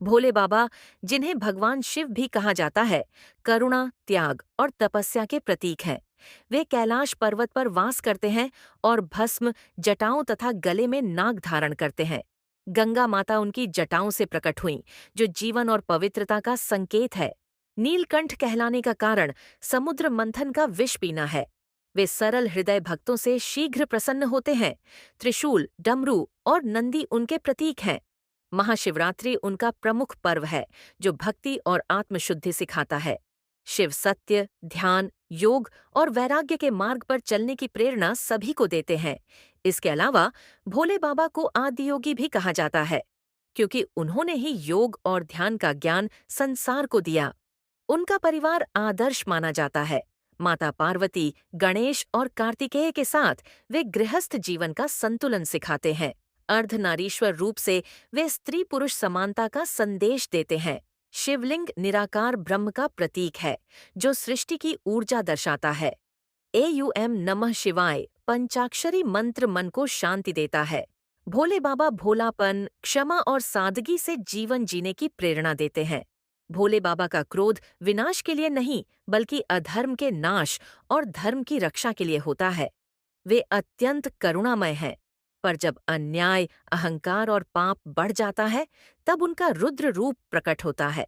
भोले बाबा, जिन्हें भगवान शिव भी कहा जाता है, करुणा, त्याग और तपस्या के प्रतीक हैं। वे कैलाश पर्वत पर वास करते हैं और भस्म, जटाओं तथा गले में नाग धारण करते हैं। गंगा माता उनकी जटाओं से प्रकट हुईं, जो जीवन और पवित्रता का संकेत है। नीलकंठ कहलाने का कारण समुद्र मंथन का विष पीना है। वे सरल हृदय भक्तों से शीघ्र प्रसन्न होते हैं। त्रिशूल, डमरू और नंदी उनके प्रतीक हैं। महाशिवरात्रि उनका प्रमुख पर्व है, जो भक्ति और आत्मशुद्धि सिखाता है। शिव सत्य, ध्यान, योग और वैराग्य के मार्ग पर चलने की प्रेरणा सभी को देते हैं। इसके अलावा भोले बाबा को आदि योगी भी कहा जाता है, क्योंकि उन्होंने ही योग और ध्यान का ज्ञान संसार को दिया। उनका परिवार आदर्श माना जाता है। माता पार्वती, गणेश और कार्तिकेय के साथ वे गृहस्थ जीवन का संतुलन सिखाते हैं। अर्धनारीश्वर रूप से वे स्त्री पुरुष समानता का संदेश देते हैं। शिवलिंग निराकार ब्रह्म का प्रतीक है, जो सृष्टि की ऊर्जा दर्शाता है। एयूएम नमः शिवाय पंचाक्षरी मंत्र मन को शांति देता है। भोले बाबा भोलापन, क्षमा और सादगी से जीवन जीने की प्रेरणा देते हैं। भोले बाबा का क्रोध विनाश के लिए नहीं, बल्कि अधर्म के नाश और धर्म की रक्षा के लिए होता है। वे अत्यंत करुणामय हैं, पर जब अन्याय, अहंकार और पाप बढ़ जाता है, तब उनका रुद्र रूप प्रकट होता है।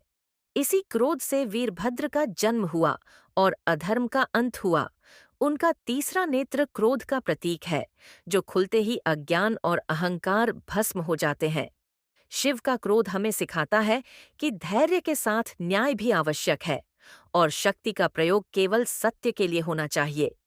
इसी क्रोध से वीरभद्र का जन्म हुआ और अधर्म का अंत हुआ। उनका तीसरा नेत्र क्रोध का प्रतीक है, जो खुलते ही अज्ञान और अहंकार भस्म हो जाते हैं। शिव का क्रोध हमें सिखाता है कि धैर्य के साथ न्याय भी आवश्यक है और शक्ति का प्रयोग केवल सत्य के लिए होना चाहिए।